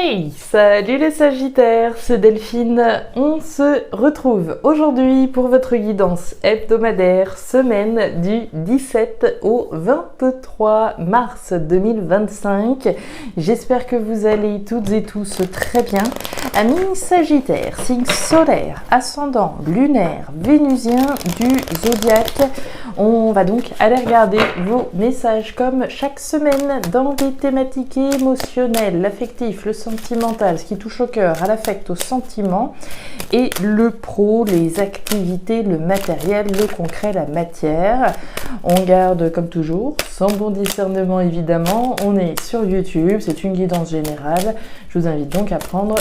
Hey, salut les Sagittaires, c'est Delphine. On se retrouve aujourd'hui pour votre guidance hebdomadaire, semaine du 17 au 23 mars 2025. J'espère que vous allez toutes et tous très bien. Amis Sagittaires, signe solaire, ascendant, lunaire, vénusien du zodiaque. On va donc aller regarder vos messages comme chaque semaine dans des thématiques émotionnelles, l'affectif, le sentimental, ce qui touche au cœur, à l'affect, au sentiment, et le pro, les activités, le matériel, le concret, la matière. On garde comme toujours, sans bon discernement évidemment, on est sur YouTube, c'est une guidance générale. Je vous invite donc à prendre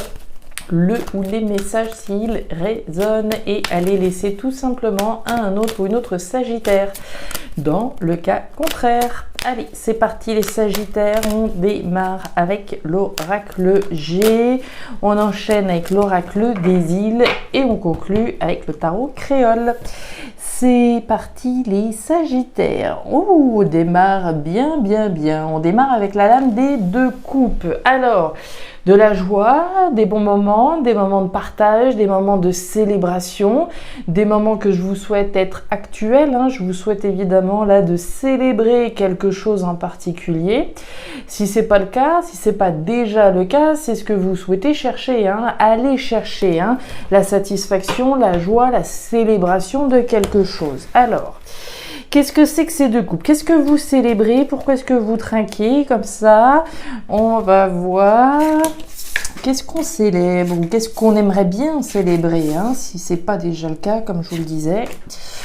le ou les messages s'ils résonnent et à les laisser tout simplement à un autre ou une autre Sagittaire dans le cas contraire. Allez, c'est parti les Sagittaires, on démarre avec l'oracle G, on enchaîne avec l'oracle des îles et on conclut avec le tarot créole. C'est parti les Sagittaires. Oh, on démarre bien. On démarre avec la lame des deux coupes. Alors, de la joie, des bons moments, des moments de partage, des moments de célébration, des moments que je vous souhaite être actuels. Je vous souhaite évidemment là de célébrer quelque chose en particulier. Si c'est pas le cas, si c'est pas déjà le cas, c'est ce que vous souhaitez chercher. Allez chercher la satisfaction, la joie, la célébration de quelque chose. Alors, qu'est-ce que c'est que ces deux coupes? Qu'est-ce que vous célébrez? Pourquoi est-ce que vous trinquez comme ça? On va voir. Qu'est-ce qu'on célèbre ou qu'est-ce qu'on aimerait bien célébrer si c'est pas déjà le cas, comme je vous le disais.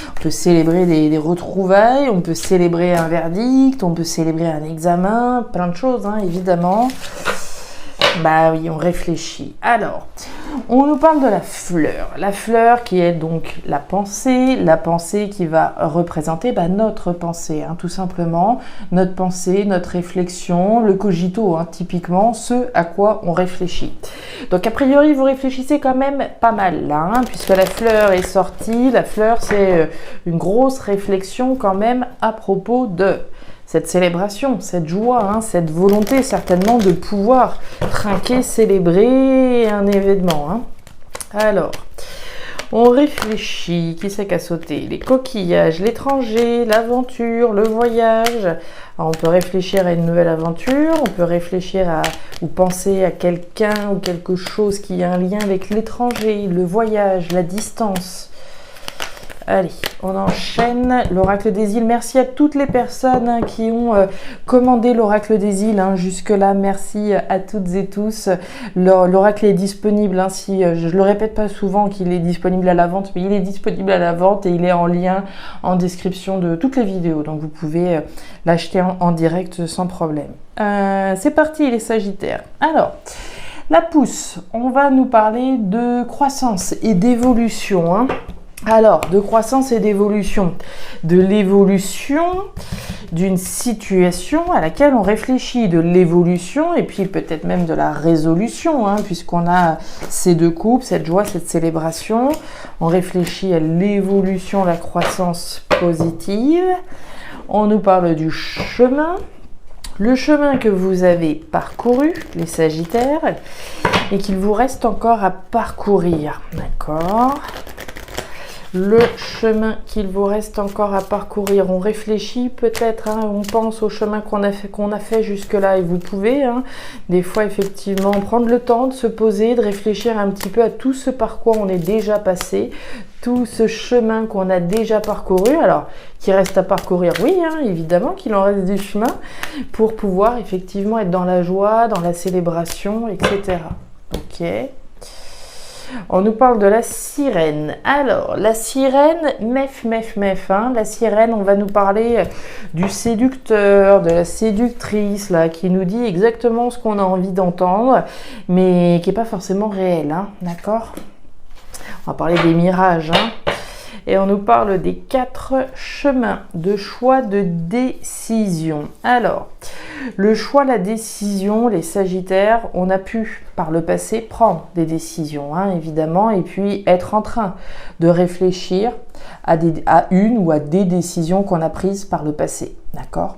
On peut célébrer des retrouvailles, on peut célébrer un verdict, on peut célébrer un examen, plein de choses évidemment. Bah oui, on réfléchit. Alors, on nous parle de la fleur qui est donc la pensée qui va représenter notre pensée, tout simplement, notre pensée, notre réflexion, le cogito, typiquement, ce à quoi on réfléchit. Donc a priori, vous réfléchissez quand même pas mal là, puisque la fleur est sortie. La fleur, c'est une grosse réflexion quand même à propos de cette célébration, cette joie, cette volonté certainement de pouvoir trinquer, célébrer un événement. Alors, on réfléchit, qui c'est qu'à sauter? Les coquillages, l'étranger, l'aventure, le voyage. Alors, on peut réfléchir à une nouvelle aventure, on peut réfléchir à ou penser à quelqu'un ou quelque chose qui a un lien avec l'étranger, le voyage, la distance. Allez, on enchaîne l'oracle des îles. Merci à toutes les personnes qui ont commandé l'oracle des îles jusque-là. Merci à toutes et tous. L'oracle est disponible. Si je le répète pas souvent qu'il est disponible à la vente, mais il est disponible à la vente et il est en lien en description de toutes les vidéos. Donc vous pouvez l'acheter en direct sans problème. C'est parti les Sagittaires. Alors, la pousse, on va nous parler de croissance et d'évolution. Alors, de croissance et d'évolution, de l'évolution d'une situation à laquelle on réfléchit, de l'évolution et puis peut-être même de la résolution, puisqu'on a ces deux coupes, cette joie, cette célébration. On réfléchit à l'évolution, la croissance positive. On nous parle du chemin. Le chemin que vous avez parcouru, les Sagittaires, et qu'il vous reste encore à parcourir. D'accord ? Le chemin qu'il vous reste encore à parcourir. On réfléchit peut-être, on pense au chemin qu'on a fait jusque-là et vous pouvez, des fois effectivement prendre le temps de se poser, de réfléchir un petit peu à tout ce par quoi on est déjà passé, tout ce chemin qu'on a déjà parcouru. Alors, qui reste à parcourir, oui, évidemment qu'il en reste du chemin pour pouvoir effectivement être dans la joie, dans la célébration, etc. Ok. On nous parle de la sirène. Alors, la sirène, la sirène, on va nous parler du séducteur, de la séductrice, là, qui nous dit exactement ce qu'on a envie d'entendre, mais qui n'est pas forcément réel, d'accord ? On va parler des mirages, Et on nous parle des 4 chemins de choix de décision. Alors, le choix, la décision, les Sagittaires, on a pu par le passé prendre des décisions, évidemment, et puis être en train de réfléchir à une ou à des décisions qu'on a prises par le passé. D'accord ?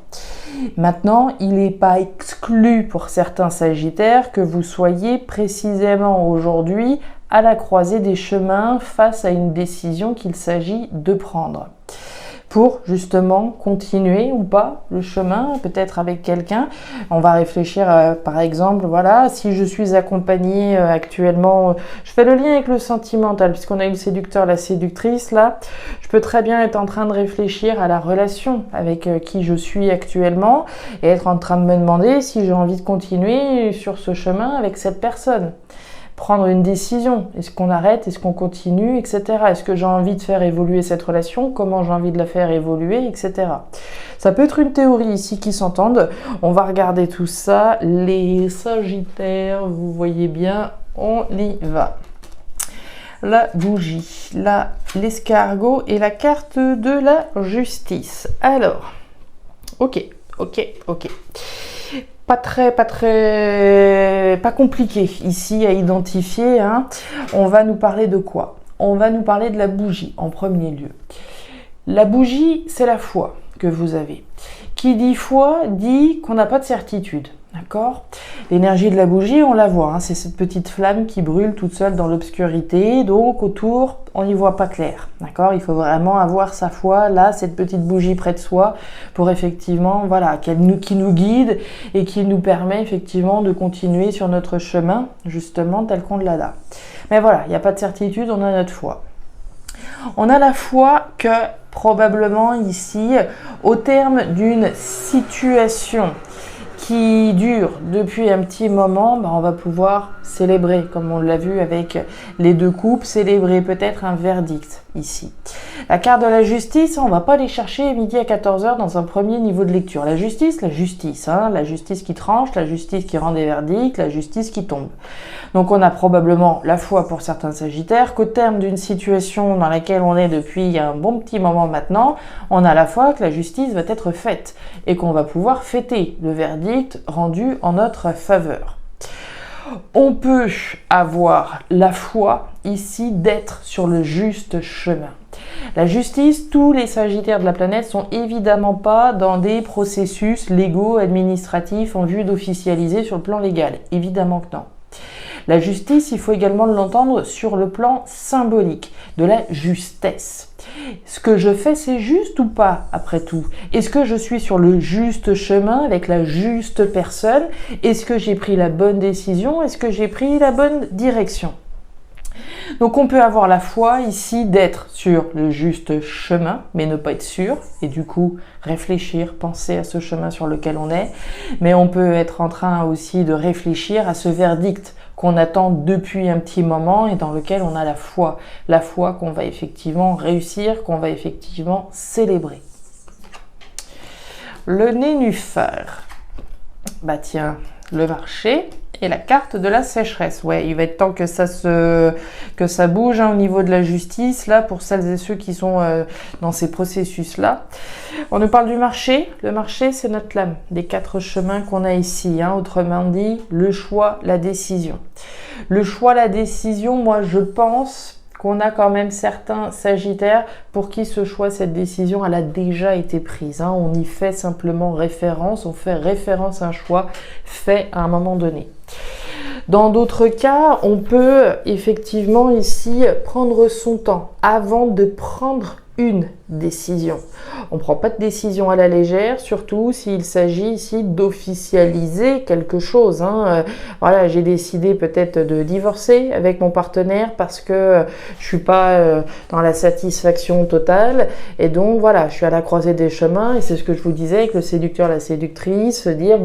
Maintenant, il n'est pas exclu pour certains Sagittaires que vous soyez précisément aujourd'hui à la croisée des chemins face à une décision qu'il s'agit de prendre. Pour justement continuer ou pas le chemin, peut-être avec quelqu'un. On va réfléchir par exemple, voilà, si je suis accompagnée actuellement, je fais le lien avec le sentimental, puisqu'on a eu le séducteur, la séductrice, là, je peux très bien être en train de réfléchir à la relation avec qui je suis actuellement et être en train de me demander si j'ai envie de continuer sur ce chemin avec cette personne. Prendre une décision, est-ce qu'on arrête, est-ce qu'on continue, etc. Est-ce que j'ai envie de faire évoluer cette relation, comment j'ai envie de la faire évoluer, etc. Ça peut être une théorie ici qui s'entende. On va regarder tout ça. Les Sagittaires, vous voyez bien, on y va. La bougie, là, l'escargot et la carte de la justice. Alors, ok. Pas compliqué ici à identifier. Hein. On va nous parler de quoi? On va nous parler de la bougie en premier lieu. La bougie, c'est la foi que vous avez. Qui dit foi dit qu'on n'a pas de certitude. D'accord? L'énergie de la bougie, on la voit, hein, c'est cette petite flamme qui brûle toute seule dans l'obscurité, donc autour, on n'y voit pas clair. D'accord? Il faut vraiment avoir sa foi, là, cette petite bougie près de soi, pour effectivement, voilà, qui nous guide et qui nous permet effectivement de continuer sur notre chemin, justement, tel qu'on l'a là. Mais voilà, il n'y a pas de certitude, on a notre foi. On a la foi que, probablement ici, au terme d'une situation qui dure depuis un petit moment, on va pouvoir célébrer, comme on l'a vu avec les deux coupes, célébrer peut-être un verdict ici. La carte de la justice, on ne va pas aller chercher midi à 14h dans un premier niveau de lecture. La justice, hein, la justice qui tranche, la justice qui rend des verdicts, la justice qui tombe. Donc on a probablement la foi pour certains Sagittaires qu'au terme d'une situation dans laquelle on est depuis un bon petit moment maintenant, on a la foi que la justice va être faite et qu'on va pouvoir fêter le verdict rendu en notre faveur. On peut avoir la foi ici d'être sur le juste chemin. La justice, tous les Sagittaires de la planète sont évidemment pas dans des processus légaux, administratifs en vue d'officialiser sur le plan légal. Évidemment que non. La justice, il faut également l'entendre sur le plan symbolique, de la justesse. Ce que je fais, c'est juste ou pas, après tout? Est-ce que je suis sur le juste chemin avec la juste personne? Est-ce que j'ai pris la bonne décision? Est-ce que j'ai pris la bonne direction? Donc on peut avoir la foi ici d'être sur le juste chemin, mais ne pas être sûr, et du coup réfléchir, penser à ce chemin sur lequel on est, mais on peut être en train aussi de réfléchir à ce verdict qu'on attend depuis un petit moment et dans lequel on a la foi qu'on va effectivement réussir, qu'on va effectivement célébrer. Le nénuphar, tiens, le marché et la carte de la sécheresse. Ouais, il va être temps que ça bouge au niveau de la justice, là, pour celles et ceux qui sont dans ces processus-là. On nous parle du marché. Le marché, c'est notre lame des 4 chemins qu'on a ici. Autrement dit, le choix, la décision. Le choix, la décision, moi, je pense qu'on a quand même certains Sagittaires pour qui ce choix, cette décision, elle a déjà été prise. On y fait simplement référence, on fait référence à un choix fait à un moment donné. Dans d'autres cas, on peut effectivement ici prendre son temps avant de prendre une décision. On ne prend pas de décision à la légère, surtout s'il s'agit ici d'officialiser quelque chose. Voilà, j'ai décidé peut-être de divorcer avec mon partenaire parce que je suis pas dans la satisfaction totale. Et donc voilà, je suis à la croisée des chemins et c'est ce que je vous disais avec le séducteur, la séductrice, dire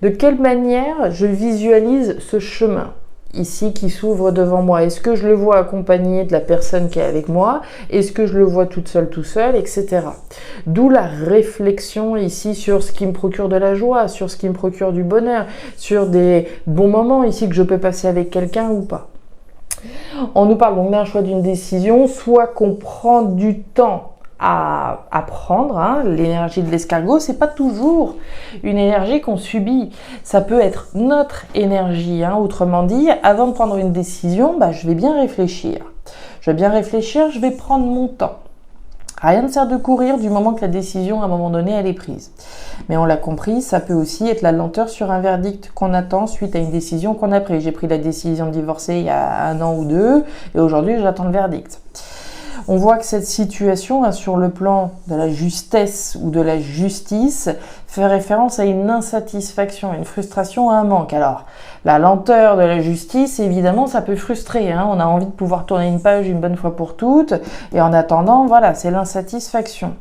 de quelle manière je visualise ce chemin ici qui s'ouvre devant moi. Est-ce que je le vois accompagné de la personne qui est avec moi? Est-ce que je le vois toute seule, tout seul, etc. D'où la réflexion ici sur ce qui me procure de la joie, sur ce qui me procure du bonheur, sur des bons moments ici que je peux passer avec quelqu'un ou pas. On nous parle donc d'un choix, d'une décision, soit qu'on prend du temps à prendre, l'énergie de l'escargot, c'est pas toujours une énergie qu'on subit. Ça peut être notre énergie, autrement dit, avant de prendre une décision, je vais bien réfléchir. Je vais bien réfléchir, je vais prendre mon temps. Rien ne sert de courir du moment que la décision, à un moment donné, elle est prise. Mais on l'a compris, ça peut aussi être la lenteur sur un verdict qu'on attend suite à une décision qu'on a prise. J'ai pris la décision de divorcer il y a 1 an ou 2, et aujourd'hui, j'attends le verdict. On voit que cette situation, sur le plan de la justesse ou de la justice, fait référence à une insatisfaction, une frustration, un manque. Alors, la lenteur de la justice, évidemment, ça peut frustrer. On a envie de pouvoir tourner une page une bonne fois pour toutes. Et en attendant, voilà, c'est l'insatisfaction.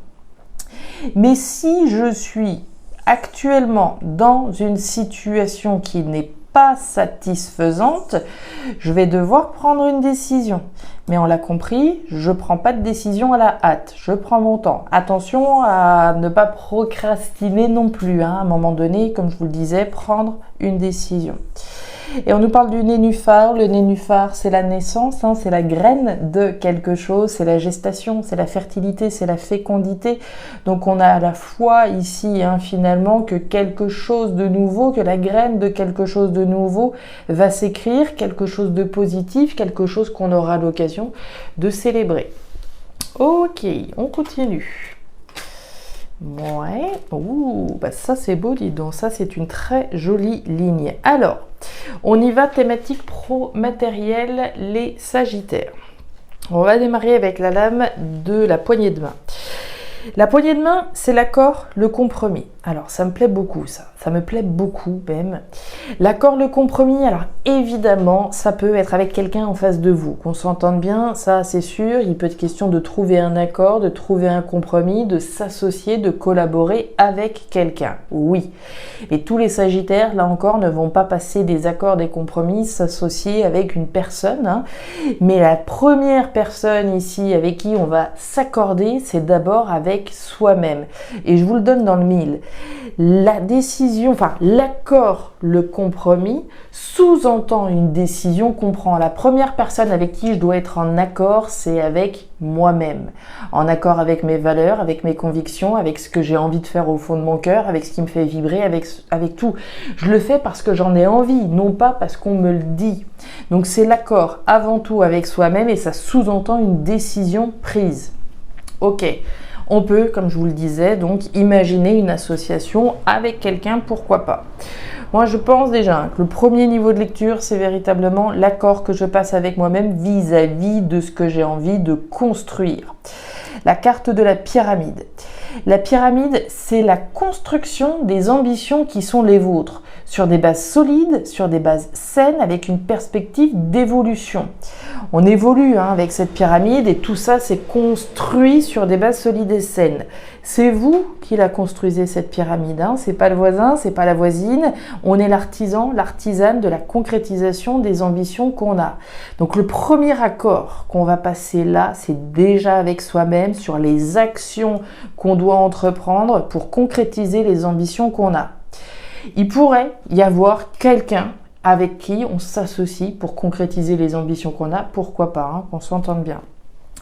Mais si je suis actuellement dans une situation qui n'est pas satisfaisante, je vais devoir prendre une décision. Mais on l'a compris, je ne prends pas de décision à la hâte, je prends mon temps. Attention à ne pas procrastiner non plus, à un moment donné, comme je vous le disais, prendre une décision. Et on nous parle du nénuphar. Le nénuphar, c'est la naissance, c'est la graine de quelque chose, c'est la gestation, c'est la fertilité, c'est la fécondité. Donc on a à la fois ici, finalement, que quelque chose de nouveau, que la graine de quelque chose de nouveau va s'écrire, quelque chose de positif, quelque chose qu'on aura l'occasion de célébrer. Ok, on continue. Ouais, ça c'est beau, dis donc, ça c'est une très jolie ligne. Alors, on y va, thématique pro-matériel, les Sagittaires. On va démarrer avec la lame de la poignée de main. La poignée de main, c'est l'accord, le compromis. Alors, ça me plaît beaucoup, ça me plaît beaucoup même. L'accord, le compromis, alors évidemment, ça peut être avec quelqu'un en face de vous. Qu'on s'entende bien, ça c'est sûr, il peut être question de trouver un accord, de trouver un compromis, de s'associer, de collaborer avec quelqu'un. Oui, et tous les Sagittaires, là encore, ne vont pas passer des accords, des compromis, s'associer avec une personne. Mais la première personne ici avec qui on va s'accorder, c'est d'abord avec soi-même. Et je vous le donne dans le mille. La décision, l'accord, le compromis, sous-entend une décision qu'on prend. La première personne avec qui je dois être en accord, c'est avec moi-même. En accord avec mes valeurs, avec mes convictions, avec ce que j'ai envie de faire au fond de mon cœur, avec ce qui me fait vibrer, avec tout. Je le fais parce que j'en ai envie, non pas parce qu'on me le dit. Donc c'est l'accord avant tout avec soi-même et ça sous-entend une décision prise. Ok. On peut, comme je vous le disais, donc imaginer une association avec quelqu'un, pourquoi pas. Moi, je pense déjà que le premier niveau de lecture, c'est véritablement l'accord que je passe avec moi-même vis-à-vis de ce que j'ai envie de construire. La carte de la pyramide. La pyramide, c'est la construction des ambitions qui sont les vôtres, sur des bases solides, sur des bases saines, avec une perspective d'évolution. On évolue avec cette pyramide et tout ça, c'est construit sur des bases solides et saines. C'est vous qui la construisez, cette pyramide. C'est pas le voisin, c'est pas la voisine. On est l'artisan, l'artisane de la concrétisation des ambitions qu'on a. Donc le premier accord qu'on va passer là, c'est déjà avec soi-même sur les actions qu'on doit entreprendre pour concrétiser les ambitions qu'on a. Il pourrait y avoir quelqu'un avec qui on s'associe pour concrétiser les ambitions qu'on a, pourquoi pas, qu'on s'entende bien.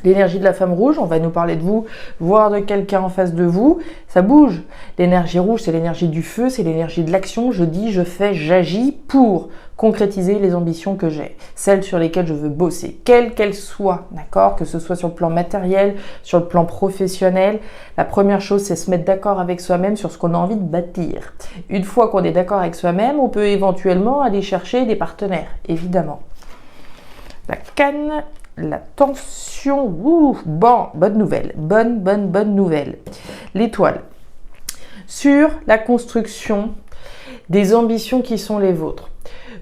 L'énergie de la femme rouge, on va nous parler de vous, voire de quelqu'un en face de vous, ça bouge. L'énergie rouge, c'est l'énergie du feu, c'est l'énergie de l'action. Je dis, je fais, j'agis pour concrétiser les ambitions que j'ai, celles sur lesquelles je veux bosser, quelles qu'elles soient, d'accord, que ce soit sur le plan matériel, sur le plan professionnel. La première chose, c'est se mettre d'accord avec soi-même sur ce qu'on a envie de bâtir. Une fois qu'on est d'accord avec soi-même, on peut éventuellement aller chercher des partenaires, évidemment. La canne, la tension, bonne nouvelle, bonne nouvelle. L'étoile, sur la construction des ambitions qui sont les vôtres.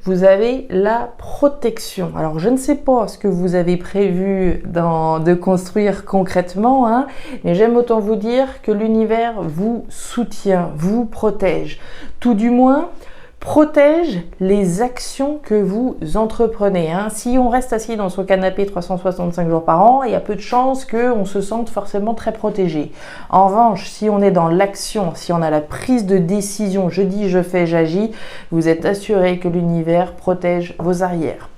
Vous avez la protection. Alors, je ne sais pas ce que vous avez prévu de construire concrètement, mais j'aime autant vous dire que l'univers vous soutient, vous protège. Tout du moins, protège les actions que vous entreprenez. Si on reste assis dans son canapé 365 jours par an, il y a peu de chances qu'on se sente forcément très protégé. En revanche, si on est dans l'action, si on a la prise de décision, je dis, je fais, j'agis, vous êtes assuré que l'univers protège vos arrières.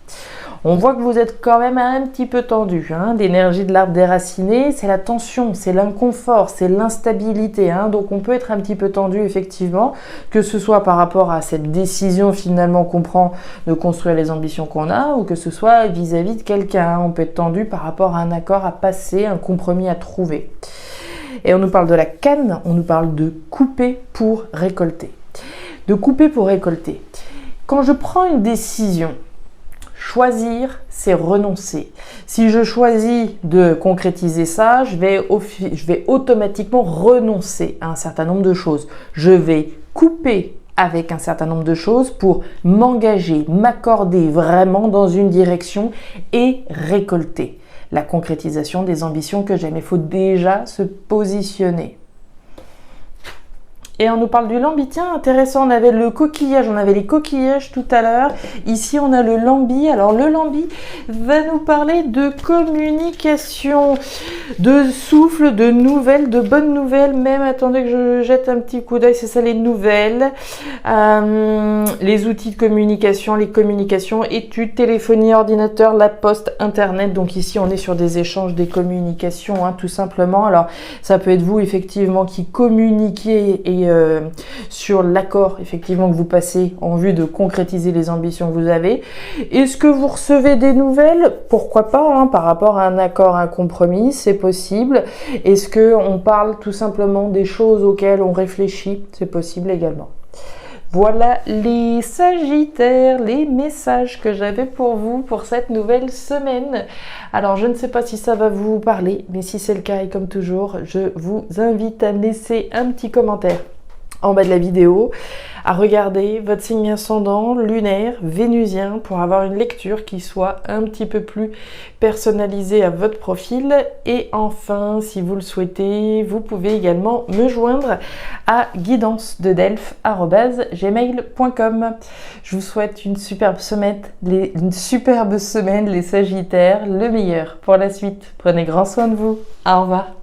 On voit que vous êtes quand même un petit peu tendu. L'énergie de l'arbre déraciné, c'est la tension, c'est l'inconfort, c'est l'instabilité. Donc on peut être un petit peu tendu effectivement, que ce soit par rapport à cette décision finalement qu'on prend de construire les ambitions qu'on a, ou que ce soit vis-à-vis de quelqu'un. On peut être tendu par rapport à un accord à passer, un compromis à trouver. Et on nous parle de la canne, on nous parle de couper pour récolter. De couper pour récolter. Quand je prends une décision, choisir, c'est renoncer. Si je choisis de concrétiser ça, je vais automatiquement renoncer à un certain nombre de choses. Je vais couper avec un certain nombre de choses pour m'engager, m'accorder vraiment dans une direction et récolter la concrétisation des ambitions que j'aime. Il faut déjà se positionner. Et on nous parle du lambi. Tiens, intéressant, on avait le coquillage, on avait les coquillages tout à l'heure. Ici, on a le lambi. Alors, le lambi va nous parler de communication, de souffle, de nouvelles, de bonnes nouvelles. Même, attendez que je jette un petit coup d'œil, c'est ça, les nouvelles. Les outils de communication, les communications, études, téléphonie, ordinateur, la poste, internet. Donc ici, on est sur des échanges, des communications, tout simplement. Alors, ça peut être vous, effectivement, qui communiquez et sur l'accord effectivement que vous passez en vue de concrétiser les ambitions que vous avez. Est-ce que vous recevez des nouvelles? Pourquoi pas, par rapport à un accord, un compromis, c'est possible. Est-ce qu'on parle tout simplement des choses auxquelles on réfléchit? C'est possible également. Voilà les Sagittaires, les messages que j'avais pour vous pour cette nouvelle semaine. Alors, je ne sais pas si ça va vous parler, mais si c'est le cas, et comme toujours, je vous invite à me laisser un petit commentaire en bas de la vidéo, à regarder votre signe ascendant, lunaire, vénusien, pour avoir une lecture qui soit un petit peu plus personnalisée à votre profil. Et enfin, si vous le souhaitez, vous pouvez également me joindre à guidance-de-delphes@gmail.com. Je vous souhaite une superbe semaine, les Sagittaires, le meilleur pour la suite. Prenez grand soin de vous. Au revoir.